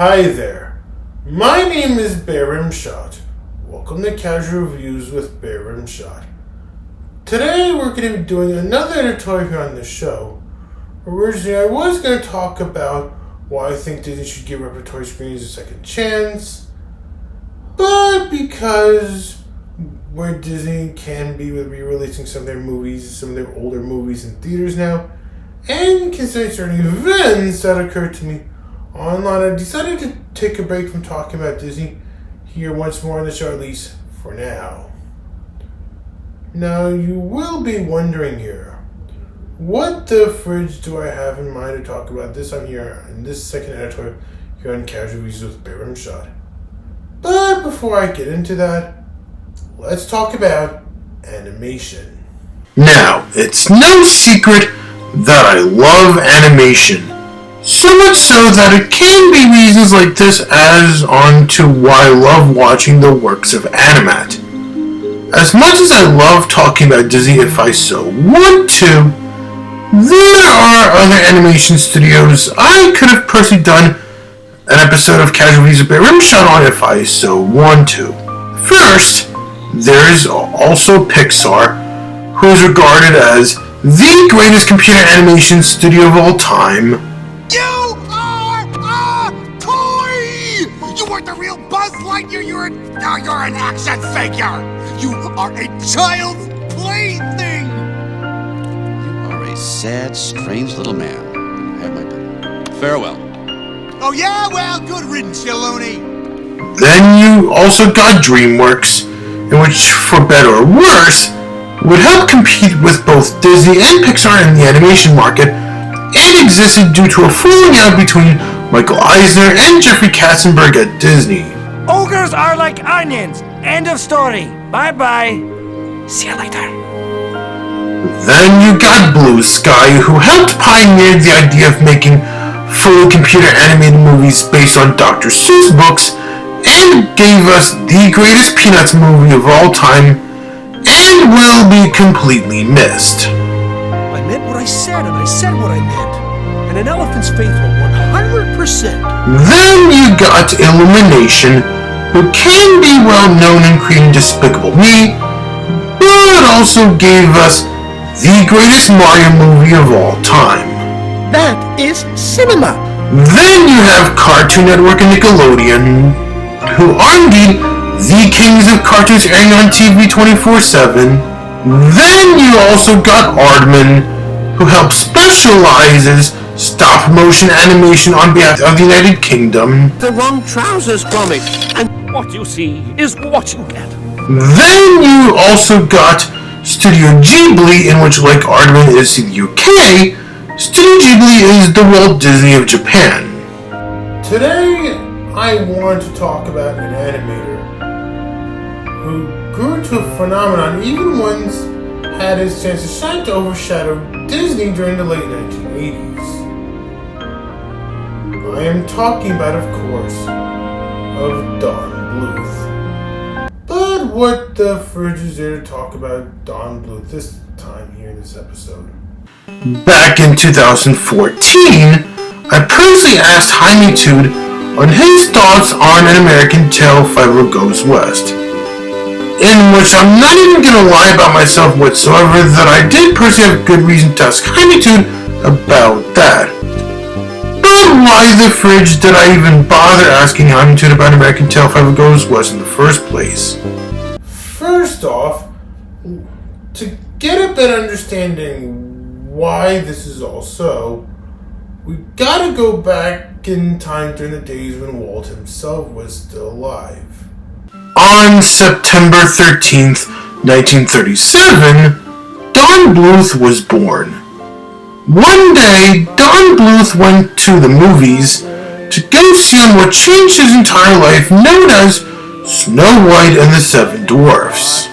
Hi there, my name is bearRimshot. Welcome to Casual Reviews with bearRimshot. Today we're going to be doing another editorial here on the show. Originally I was going to talk about why I think Disney should give repertory screenings a second chance, but because where Disney can be with re-releasing some of their movies, some of their older movies in theaters now, and considering certain events that occurred to me online, I decided to take a break from talking about Disney here once more on the show, at least for now. Now, you will be wondering here, what the fridge do I have in mind to talk about this on here in this second editorial here on Casual Reviews with bearRimshot? But before I get into that, let's talk about animation. Now, it's no secret that I love animation. So much so that it can be reasons like this as on to why I love watching the works of Animat. As much as I love talking about Disney if I so want to, there are other animation studios I could have personally done an episode of Casual Reviews with bearRimshot on if I so want to. First, there is also Pixar, who is regarded as the greatest computer animation studio of all time. You are a toy! You weren't the real Buzz Lightyear, you're an action figure! You are a child's plaything! You are a sad, strange little man. Have my bill. Farewell. Oh yeah? Well, good riddance, you loony! Then you also got DreamWorks, in which, for better or worse, would help compete with both Disney and Pixar in the animation market, and existed due to a falling out between Michael Eisner and Jeffrey Katzenberg at Disney. Ogres are like onions. End of story. Bye-bye. See you later. Then you got Blue Sky, who helped pioneer the idea of making fully computer animated movies based on Dr. Seuss books, and gave us the greatest Peanuts movie of all time, and will be completely missed. I meant what I said, and I said what I meant. And an elephant's faithful 100%. Then you got Illumination, who can be well known in creating Despicable Me, but also gave us the greatest Mario movie of all time. That is cinema. Then you have Cartoon Network and Nickelodeon, who are indeed the kings of cartoons airing on TV 24/7. Then you also got Aardman, who helps specializes stop-motion animation on behalf of the United Kingdom. The wrong trousers comic. And what you see is what you get. Then you also got Studio Ghibli, in which, like Aardman is in the UK, Studio Ghibli is the Walt Disney of Japan. Today, I want to talk about an animator who grew into a phenomenon even once had his chance to shine to overshadow Disney during the late 1980s. I am talking about, of course, of Don Bluth. But what the fridge is there to talk about Don Bluth this time here in this episode? Back in 2014, I personally asked Jaimetud on his thoughts on An American Tale: Fievel Goes West, in which I'm not even going to lie about myself whatsoever that I did personally have good reason to ask Jaimetud about that. But why the fridge did I even bother asking Jaimetud about American Tale: Fievel Goes West in the first place? First off, to get a better understanding why this is all so, we gotta go back in time during the days when Walt himself was still alive. On September 13th, 1937, Don Bluth was born. One day, Don Bluth went to the movies to go see what changed his entire life, known as Snow White and the Seven Dwarfs.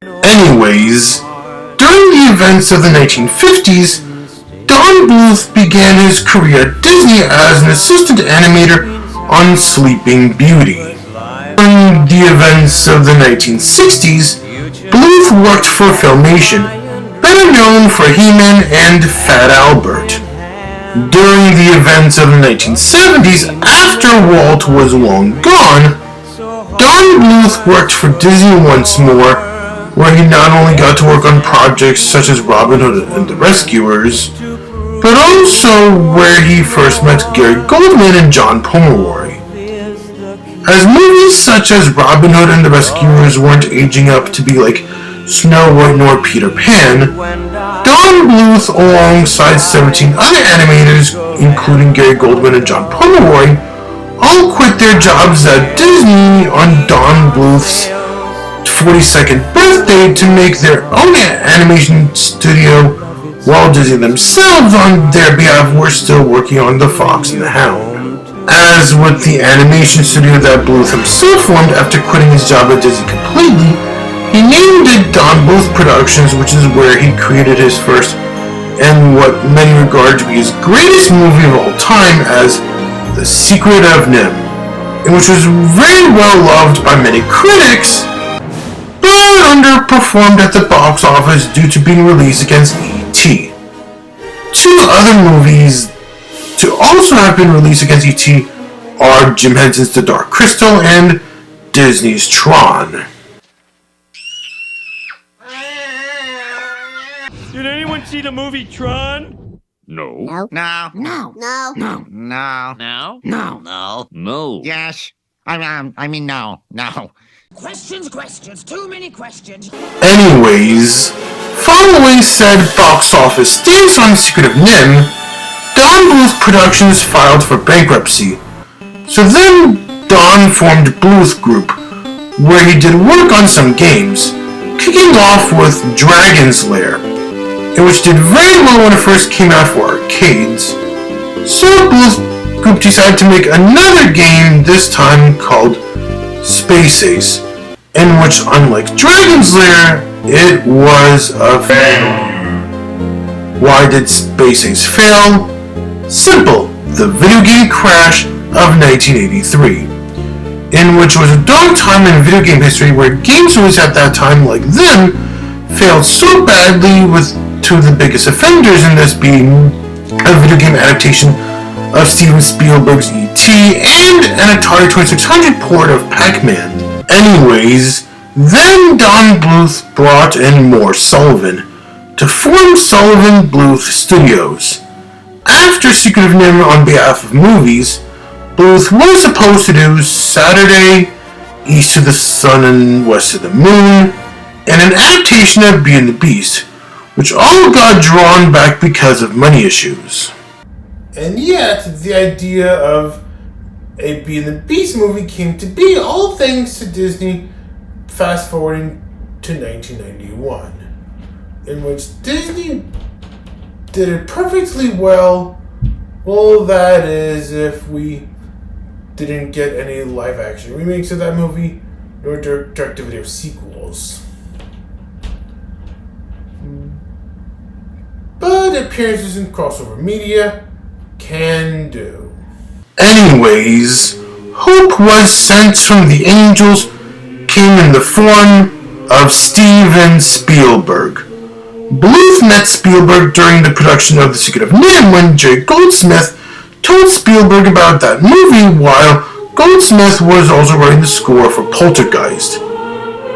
Anyways, during the events of the 1950s, Don Bluth began his career at Disney as an assistant animator on Sleeping Beauty. During the events of the 1960s, Bluth worked for Filmation, better known for He-Man and Fat Albert. During the events of the 1970s, after Walt was long gone, Don Bluth worked for Disney once more, where he not only got to work on projects such as Robin Hood and the Rescuers, but also where he first met Gary Goldman and John Pomeroy. As movies such as Robin Hood and the Rescuers weren't aging up to be like Snow White nor Peter Pan, Don Bluth, alongside 17 other animators, including Gary Goldman and John Pomeroy, all quit their jobs at Disney on Don Bluth's 42nd birthday to make their own animation studio, while Disney themselves, on their behalf, were still working on The Fox and the Hound. As with the animation studio that Bluth himself formed after quitting his job at Disney completely, he named it Don Bluth Productions, which is where he created his first, and what many regard to be his greatest movie of all time, as The Secret of NIMH, and which was very well loved by many critics, but underperformed at the box office due to being released against E.T. Two other movies to also have been released against E.T. are Jim Henson's The Dark Crystal and Disney's Tron. Did anyone see the movie Tron? No. No. No. No. No. No. No. No. No. No. No. Yes. I mean, no. No. Questions, too many questions. Anyways, following said box office stints on The Secret of NIMH, Don Bluth Productions filed for bankruptcy. So then Don formed Bluth Group, where he did work on some games, kicking off with Dragon's Lair, and which did very well when it first came out for arcades. So Bluth Group decided to make another game, this time called Space Ace, in which, unlike Dragon's Lair, it was a failure. Why did Space Ace fail? Simple, the video game crash of 1983, in which was a dark time in video game history where game studios at that time, like them, failed so badly, with two of the biggest offenders in this being a video game adaptation of Steven Spielberg's E.T. and an Atari 2600 port of Pac-Man. Anyways, then Don Bluth brought in Morse Sullivan to form Sullivan Bluth Studios. After Secret of NIMH on behalf of movies, Bluth was supposed to do Saturday, East of the Sun and West of the Moon, and an adaptation of Beauty and the Beast, which all got drawn back because of money issues. And yet, the idea of a Beauty and the Beast movie came to be, all thanks to Disney fast forwarding to 1991, in which Disney did it perfectly well. Well, that is, if we didn't get any live action remakes of that movie, nor direct-to-video sequels. But appearances in crossover media can do. Anyways, hope was sent from the angels, came in the form of Steven Spielberg. Bluth met Spielberg during the production of The Secret of NIMH when Jerry Goldsmith told Spielberg about that movie, while Goldsmith was also writing the score for Poltergeist.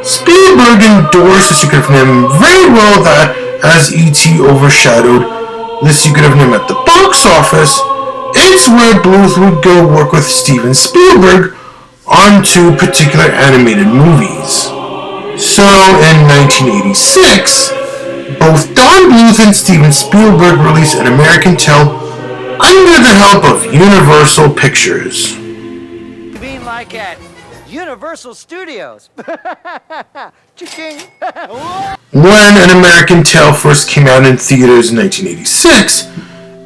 Spielberg endorsed The Secret of NIMH very well, that as E.T. overshadowed The Secret of NIMH at the box office, it's where Bluth would go work with Steven Spielberg on two particular animated movies. So in 1986, both Don Bluth and Steven Spielberg released An American Tale under the help of Universal Pictures. You mean like at Universal Studios? Cha-ching. When An American Tale first came out in theaters in 1986,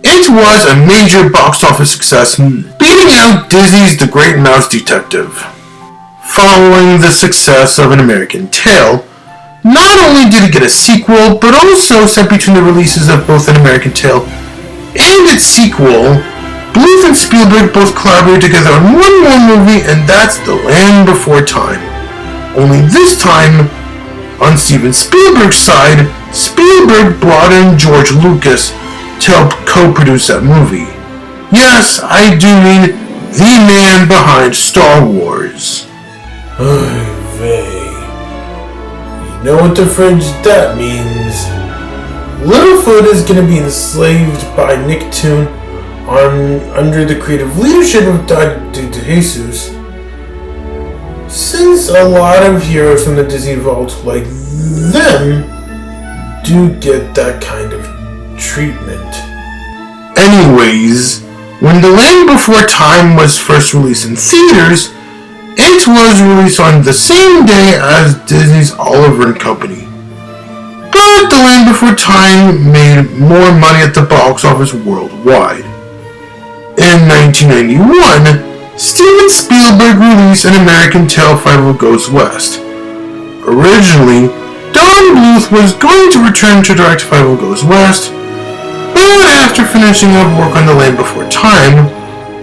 it was a major box office success, beating out Disney's The Great Mouse Detective. Following the success of An American Tale, not only did it get a sequel, but also set between the releases of both An American Tale and its sequel, Bluth and Spielberg both collaborated together on one more movie, and that's The Land Before Time. Only this time, on Steven Spielberg's side, Spielberg brought in George Lucas to help co-produce that movie. Yes, I do mean the man behind Star Wars. Oy vey. You know what the fridge that means. Littlefoot is going to be enslaved by Nicktoon under the creative leadership of Dr. Jesus. Since a lot of heroes from the Disney Vault like them do get that kind of treatment. Anyways, when The Land Before Time was first released in theaters, it was released on the same day as Disney's Oliver & Company. But The Land Before Time made more money at the box office worldwide. In 1991, Steven Spielberg released An American Tail Fievel Goes West. Originally, Don Bluth was going to return to direct Fievel Goes West, but after finishing up work on The Land Before Time,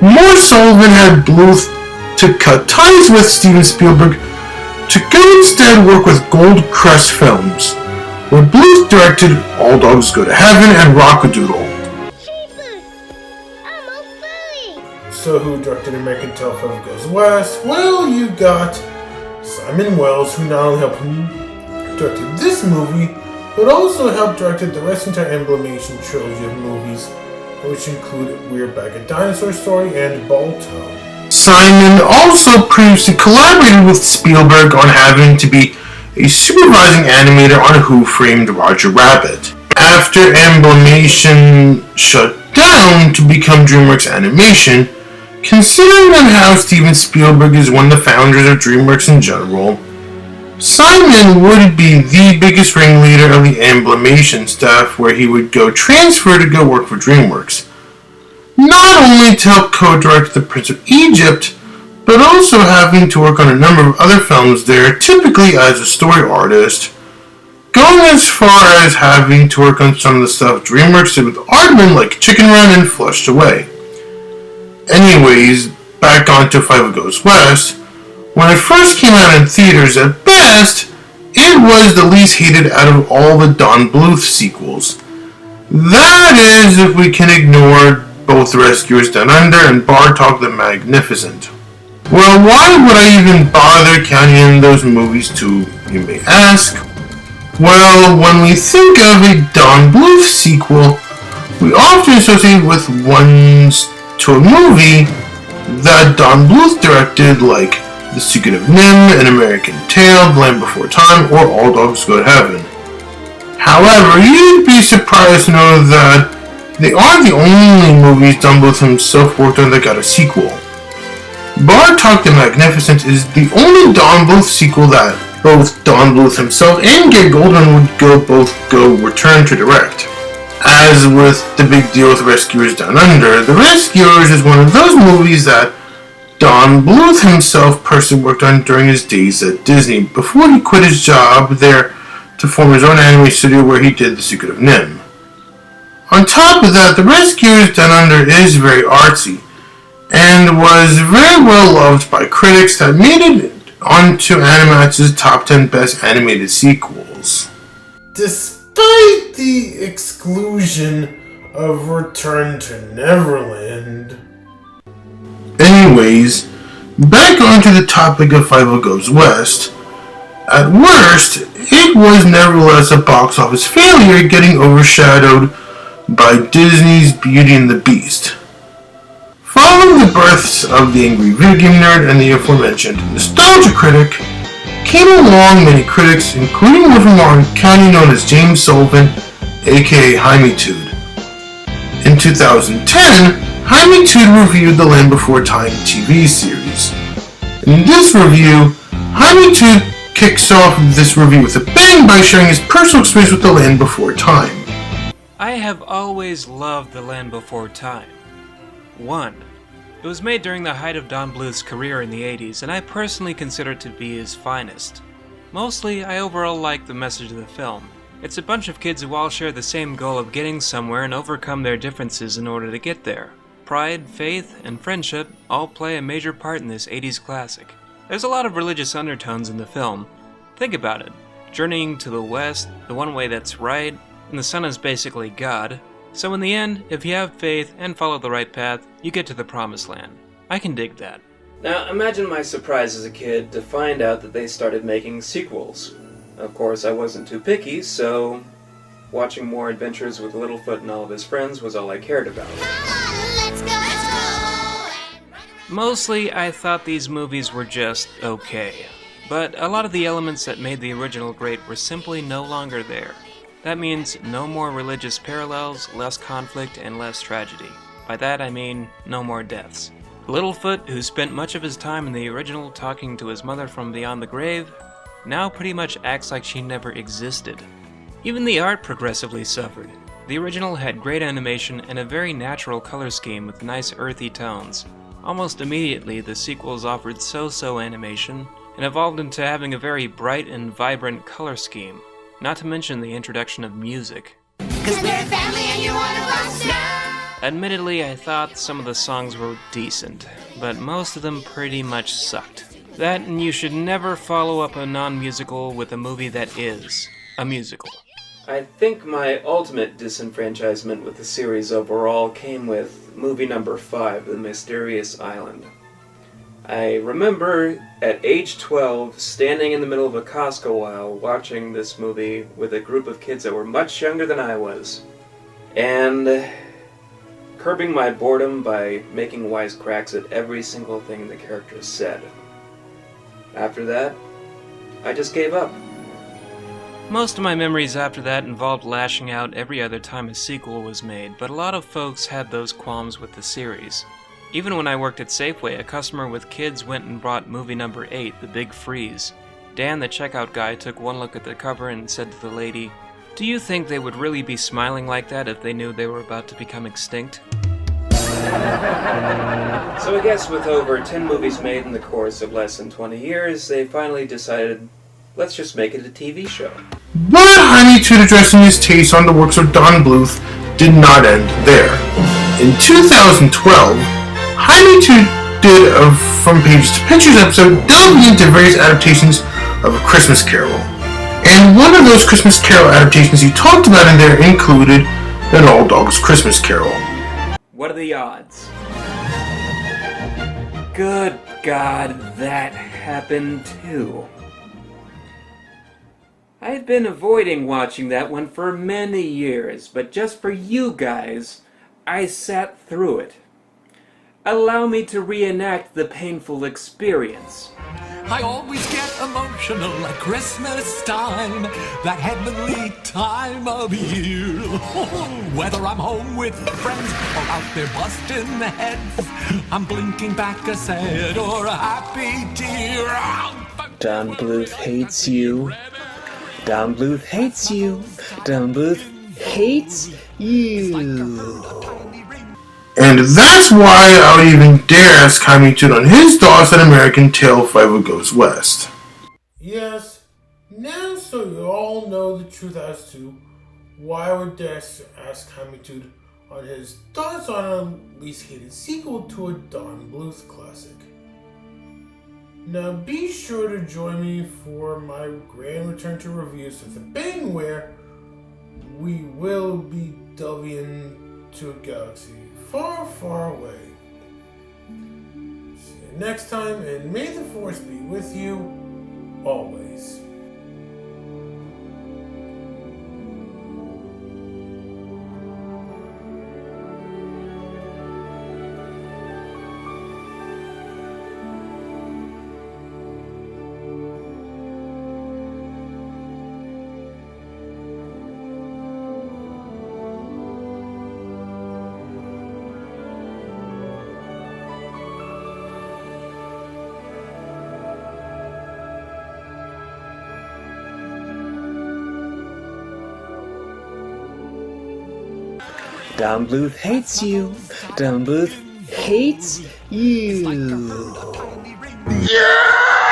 Morris Sullivan had Bluth to cut ties with Steven Spielberg to go instead work with Gold Crest Films, where Bluth directed All Dogs Go to Heaven and Rockadoodle. So who directed American Tail Fievel Goes West? Well, you got Simon Wells, who not only helped directed this movie, but also helped directed the rest of the entire Emblemation trilogy of movies, which include Weird Bag of Dinosaur Story and Balto. Simon also previously collaborated with Spielberg on having to be a supervising animator on Who Framed Roger Rabbit. After Emblemation shut down to become DreamWorks Animation, considering on how Steven Spielberg is one of the founders of DreamWorks in general, Simon would be the biggest ringleader of the Emblemation staff, where he would go transfer to go work for DreamWorks. Not only to help co-direct The Prince of Egypt, but also having to work on a number of other films there, typically as a story artist, going as far as having to work on some of the stuff DreamWorks did with Aardman, like Chicken Run and Flushed Away. Anyways, back onto Fievel Goes West. When it first came out in theaters, at best, it was the least hated out of all the Don Bluth sequels. That is, if we can ignore both The Rescuers Down Under and Bartok the Magnificent. Well, why would I even bother counting in those movies too, you may ask? Well, when we think of a Don Bluth sequel, we often associate with ones to a movie that Don Bluth directed, like The Secret of NIMH, An American Tail, The Land Before Time, or All Dogs Go to Heaven. However, you'd be surprised to know that they aren't the only movies Don Bluth himself worked on that got a sequel. Bartok the Magnificent is the only Don Bluth sequel that both Don Bluth himself and Gary Goldman would both return to direct. As with the big deal with Rescuers Down Under, The Rescuers is one of those movies that Don Bluth himself personally worked on during his days at Disney before he quit his job there to form his own anime studio where he did The Secret of NIMH. On top of that, The Rescuers Down Under is very artsy and was very well loved by critics that made it onto Animax's top 10 best animated sequels. Despite the exclusion of Return to Neverland. Anyways, back onto the topic of Fievel Goes West. At worst, it was nevertheless a box office failure, getting overshadowed by Disney's Beauty and the Beast. Following the births of the angry video game nerd and the aforementioned nostalgia critic, came along many critics, including one from Orange County known as James Sullivan, aka Jaimetud. In 2010, Jaimetud reviewed The Land Before Time TV series. In this review, Jaimetud kicks off this review with a bang by sharing his personal experience with The Land Before Time. I have always loved The Land Before Time. 1. It was made during the height of Don Bluth's career in the 80s, and I personally consider it to be his finest. Mostly, I overall like the message of the film. It's a bunch of kids who all share the same goal of getting somewhere and overcome their differences in order to get there. Pride, faith, and friendship all play a major part in this 80s classic. There's a lot of religious undertones in the film. Think about it. journeying to the west, the one way that's right, and the sun is basically God. So in the end, if you have faith and follow the right path, you get to the promised land. I can dig that. Now imagine my surprise as a kid to find out that they started making sequels. Of course, I wasn't too picky, so watching more adventures with Littlefoot and all of his friends was all I cared about. Let's go! Mostly, I thought these movies were just okay. But a lot of the elements that made the original great were simply no longer there. That means no more religious parallels, less conflict, and less tragedy. By that I mean no more deaths. Littlefoot, who spent much of his time in the original talking to his mother from beyond the grave, now pretty much acts like she never existed. Even the art progressively suffered. The original had great animation and a very natural color scheme with nice earthy tones. Almost immediately, the sequels offered so-so animation and evolved into having a very bright and vibrant color scheme, not to mention the introduction of music. 'Cause we're family and you're one of us now. Admittedly, I thought some of the songs were decent, but most of them pretty much sucked. That and you should never follow up a non-musical with a movie that is a musical. I think my ultimate disenfranchisement with the series overall came with movie number 5, The Mysterious Island. I remember at age 12 standing in the middle of a Costco aisle watching this movie with a group of kids that were much younger than I was, and curbing my boredom by making wisecracks at every single thing the characters said. After that, I just gave up. Most of my memories after that involved lashing out every other time a sequel was made, but a lot of folks had those qualms with the series. Even when I worked at Safeway, a customer with kids went and brought movie number 8, The Big Freeze. Dan, the checkout guy, took one look at the cover and said to the lady, "Do you think they would really be smiling like that if they knew they were about to become extinct?" So I guess with over 10 movies made in the course of less than 20 years, they finally decided, let's just make it a TV show. But Jaimetud addressing his taste on the works of Don Bluth did not end there. In 2012, Jaimetud did a From Pages to Pictures episode delving into various adaptations of A Christmas Carol. And one of those Christmas Carol adaptations he talked about in there included An All Dogs Christmas Carol. What are the odds? Good God, that happened too. I've been avoiding watching that one for many years, but just for you guys, I sat through it. Allow me to reenact the painful experience. I always get emotional at Christmas time, that heavenly time of year. Whether I'm home with friends or out there busting heads, I'm blinking back a sad or a happy tear. Don Bluth hates you. Don Bluth hates you. Don Bluth hates you. And that's why I would even dare ask Jaimetud on his thoughts on American Tail Fievel Goes West. Yes, now so you all know the truth as to why I would dare ask Jaimetud on his thoughts on a least hated sequel to a Don Bluth classic. Now be sure to join me for my grand return to reviews with a bang, where we will be delving into a galaxy far, far away. See you next time, and may the Force be with you always. Don Bluth hates you. Don Bluth hates you. Yeah!